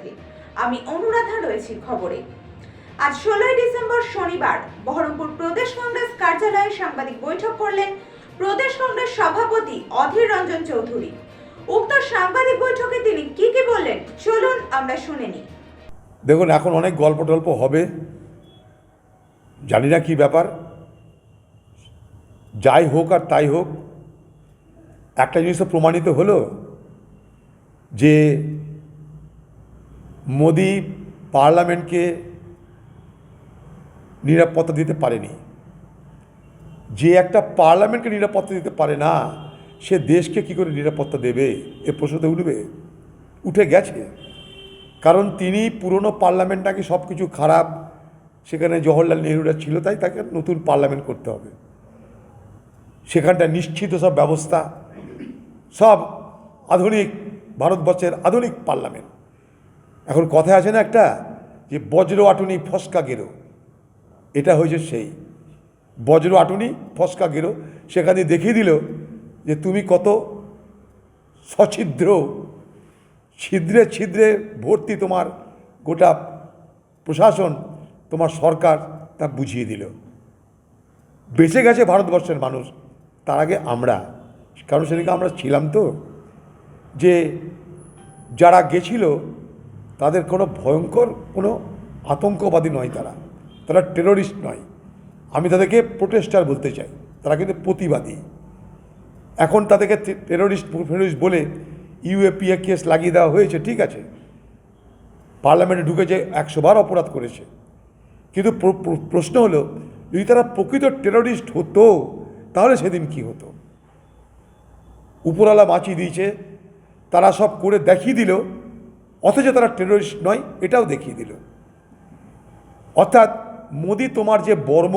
থেকে আমি অনুরাধা রয়েছি খবরে। আজ 16 ডিসেম্বর শনিবার বহরমপুর প্রদেশ কংগ্রেস কার্যালয়ে সাংবাদিক বৈঠক করলেন প্রদেশ কংগ্রেস সভাপতি অধীর রঞ্জন চৌধুরী। উক্ত সাংবাদিক বৈঠকে তিনি কি বললেন চলুন আমরা শুনে নিই। দেখুন, এখন অনেক গল্প টল্প হবে, জানি না কি ব্যাপার। যাই হোক আর তাই হোক, একটা জিনিস তো প্রমাণিত হলো যে মোদি পার্লামেন্টকে নিরাপত্তা দিতে পারেনি। যে একটা পার্লামেন্টকে নিরাপত্তা দিতে পারে না, সে দেশকে কি করে নিরাপত্তা দেবে? এ প্রশ্নতে উঠে গেছে। কারণ তিনি পুরনো পার্লামেন্ট নাকি সব কিছু খারাপ, সেখানে জওহরলাল নেহরুরা ছিল, তাই তাকে নতুন পার্লামেন্ট করতে হবে। সেখানটা নিশ্চিত সব ব্যবস্থা, সব আধুনিক, ভারতবর্ষের আধুনিক পার্লামেন্ট। এখন কথায় আছে না একটা, যে বজ্র আটুনি ফসকা গেরো, এটা হয়েছে সেই বজ্র আটুনি ফসকা গেরো। সেখানে দেখিয়ে দিল যে তুমি কত সছিদ্র, ছিদ্রে ছিদ্রে ভর্তি তোমার গোটা প্রশাসন, তোমার সরকার, তা বুঝিয়ে দিল। বেঁচে গেছে ভারতবর্ষের মানুষ, তার আগে আমরা। কারণ সেদিকে আমরা ছিলাম তো, যে যারা গেছিল তাদের কোনো ভয়ঙ্কর কোনো আতঙ্কবাদী নয়, তারা টেরোরিস্ট নয়। আমি তাদেরকে প্রোটেস্টার বলতে চাই, তারা কিন্তু প্রতিবাদী। এখন তাদেরকে টেরোরিস্ট বলে ইউএপিএ কেস লাগিয়ে দেওয়া হয়েছে, ঠিক আছে, পার্লামেন্টে ঢুকেছে, 100 বার অপরাধ করেছে। কিন্তু প্রশ্ন হলো, যদি তারা প্রকৃত টেরোরিস্ট হতো তাহলে সেদিন কি হতো? উপরওয়ালা বাঁচিয়ে দিয়েছে, তারা সব করে দেখিয়ে দিল, অথচ তারা টেরোরিস্ট নয় এটাও দেখিয়ে দিল। অর্থাৎ মোদি তোমার যে বর্ম,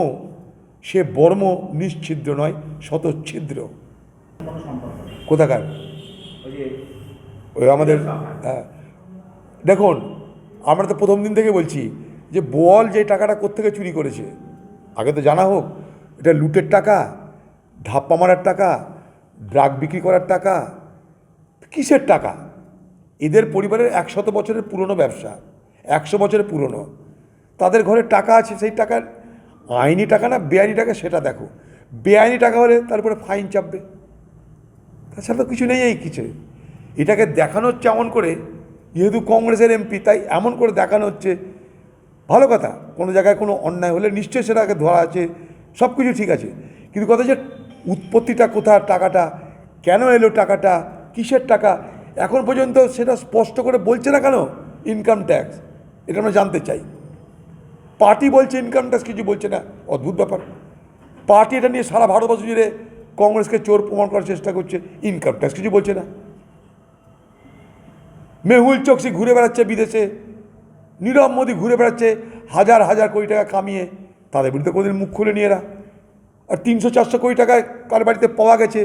সে বর্ম নিশ্ছিদ্র নয়, শতচ্ছিদ্র। কোথাকার ওই আমাদের, হ্যাঁ, দেখুন, আমরা তো প্রথম দিন থেকে বলছি যে বোয়াল যে টাকাটা কোত্থেকে চুরি করেছে, আগে তো জানা হোক। এটা লুটের টাকা, ধাপ্পা মারার টাকা, ড্রাগ বিক্রি করার টাকা, কিসের টাকা? এদের পরিবারের 100 বছরের পুরনো ব্যবসা, 100 বছরের পুরনো। তাদের ঘরে টাকা আছে, সেই টাকার আইনি টাকা না বেআইনি টাকা সেটা দেখো। বেআইনি টাকা হলে তারপরে ফাইন চাপবে, তাছাড়া তো কিছু নেই। এই কিছু এটাকে দেখানো হচ্ছে এমন করে, যেহেতু কংগ্রেসের এমপি, তাই এমন করে দেখানো হচ্ছে। ভালো কথা, কোনো জায়গায় কোনো অন্যায় হলে নিশ্চয়ই সেটাকে ধরা আছে, সব কিছু ঠিক আছে। কিন্তু কথা যে উৎপত্তিটা কোথায়, টাকাটা কেন এলো, টাকাটা কিসের টাকা, এখন পর্যন্ত সেটা স্পষ্ট করে বলছে না কেন? ইনকাম ট্যাক্স, এটা আমরা জানতে চাই। পার্টি বলছে ইনকাম ট্যাক্স, কিছু বলছে না, অদ্ভুত ব্যাপার। পার্টি এটা নিয়ে সারা ভারতবর্ষ জুড়ে কংগ্রেসকে চোর প্রমাণ করার চেষ্টা করছে, ইনকাম ট্যাক্স কিছু বলছে না। মেহুল চোকসি ঘুরে বেড়াচ্ছে বিদেশে, নীরব মোদী ঘুরে বেড়াচ্ছে হাজার হাজার কোটি টাকা কামিয়ে, তাদের বিরুদ্ধে কোনোদিন মুখ খুলে নিয়ে এরা। আর 300-400 কোটি টাকায় কার বাড়িতে পাওয়া গেছে।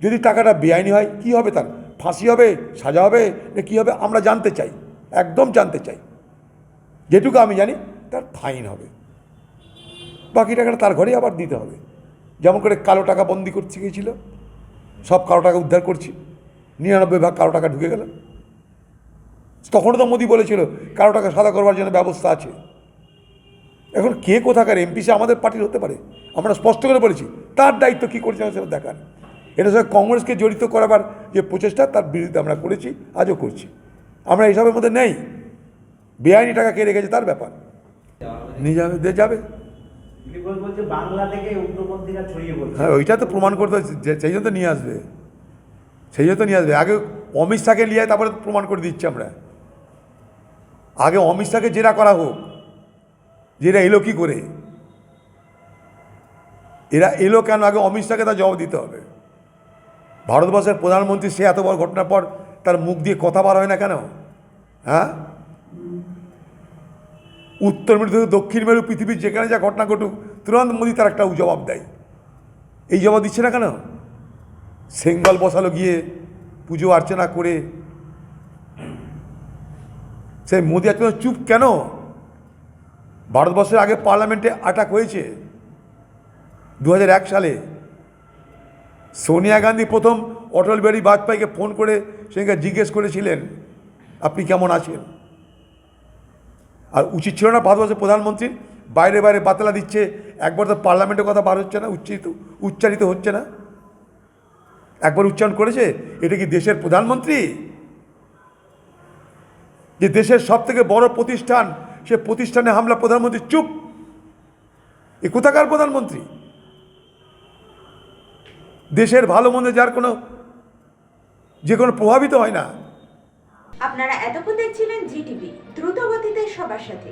যদি টাকাটা বেআইনি হয় কি হবে? তার ফাঁসি হবে, সাজা হবে, না কী হবে? আমরা জানতে চাই, একদম জানতে চাই। যেটুকু আমি জানি, তার ফাইন হবে, বাকি টাকাটা তার ঘরেই আবার দিতে হবে। যেমন করে কালো টাকা বন্দি করতে গিয়েছিল, সব কালো টাকা উদ্ধার করছি, 99% কালো টাকা ঢুকে গেল। তখনও তো মোদি বলেছিল কালো টাকা সাদা করবার জন্য ব্যবস্থা আছে। এখন কে কোথাকার এমপি, সে আমাদের পার্টির হতে পারে, আমরা স্পষ্ট করে বলেছি। তার দায়িত্ব কী করছে সেটা দেখার। এটা সঙ্গে কংগ্রেসকে জড়িত করাবার যে প্রচেষ্টা, তার বিরুদ্ধে আমরা করেছি, আজও করছি। আমরা এইসবের মধ্যে নেই। বেআইনি টাকা কে রেখেছে তার ব্যাপার, নিয়ে যাবে। হ্যাঁ, ওইটা তো প্রমাণ করতে, সেই জন্য তো নিয়ে আসবে, আগে অমিত শাহকে নিয়ে, তারপরে প্রমাণ করে দিচ্ছি আমরা। আগে অমিত শাহকে জেরা করা হোক, যেটা এলো কী করে, এরা এলো কেন, আগে অমিত শাহকে তার জবাব দিতে হবে। ভারতবর্ষের প্রধানমন্ত্রী, সে এত বড় ঘটনার পর তার মুখ দিয়ে কথা বার হয় না কেন? হ্যাঁ, উত্তর মেরু থেকে দক্ষিণ মেরু, পৃথিবীর যেখানে যা ঘটনা ঘটুক, তুরন্ত মোদি তার একটা জবাব দেয়। এই জবাব দিচ্ছে না কেন? সেঙ্গল বসালো গিয়ে পুজো অর্চনা করে, সেই মোদি একদম চুপ কেন? ভারতবর্ষের আগে পার্লামেন্টে অ্যাটাক হয়েছে 2001 সালে। সোনিয়া গান্ধী প্রথম অটল বিহারী বাজপেয়ীকে ফোন করে সেখানে জিজ্ঞেস করেছিলেন আপনি কেমন আছেন। আর উচিত ছিল না ভারতবর্ষের প্রধানমন্ত্রীর বাইরে বাইরে বাতলা দিচ্ছে, একবার তো পার্লামেন্টের কথা বার হচ্ছে না, উচ্চারিত হচ্ছে না, একবার উচ্চারণ করেছে? এটা কি দেশের প্রধানমন্ত্রী? যে দেশের সব থেকে বড় প্রতিষ্ঠান, সে প্রতিষ্ঠানে হামলা, প্রধানমন্ত্রী চুপ? এ কোথাকার প্রধানমন্ত্রী? দেশের ভালো মন্দ যার কোনো যে কোনো প্রভাবিত হয় না। আপনারা এতক্ষণ দেখছিলেন জিটিভি, দ্রুত গতিতে সবার সাথে।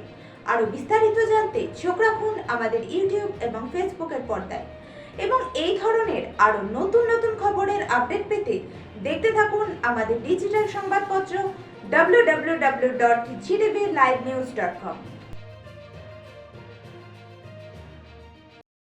আরো বিস্তারিত জানতে চোখ রাখুন আমাদের ইউটিউব এবং ফেসবুকের পর্দায়। এবং এই ধরনের আরো নতুন নতুন খবরের আপডেট পেতে দেখতে থাকুন আমাদের ডিজিটাল সংবাদপত্র www.gtvlivenews.com।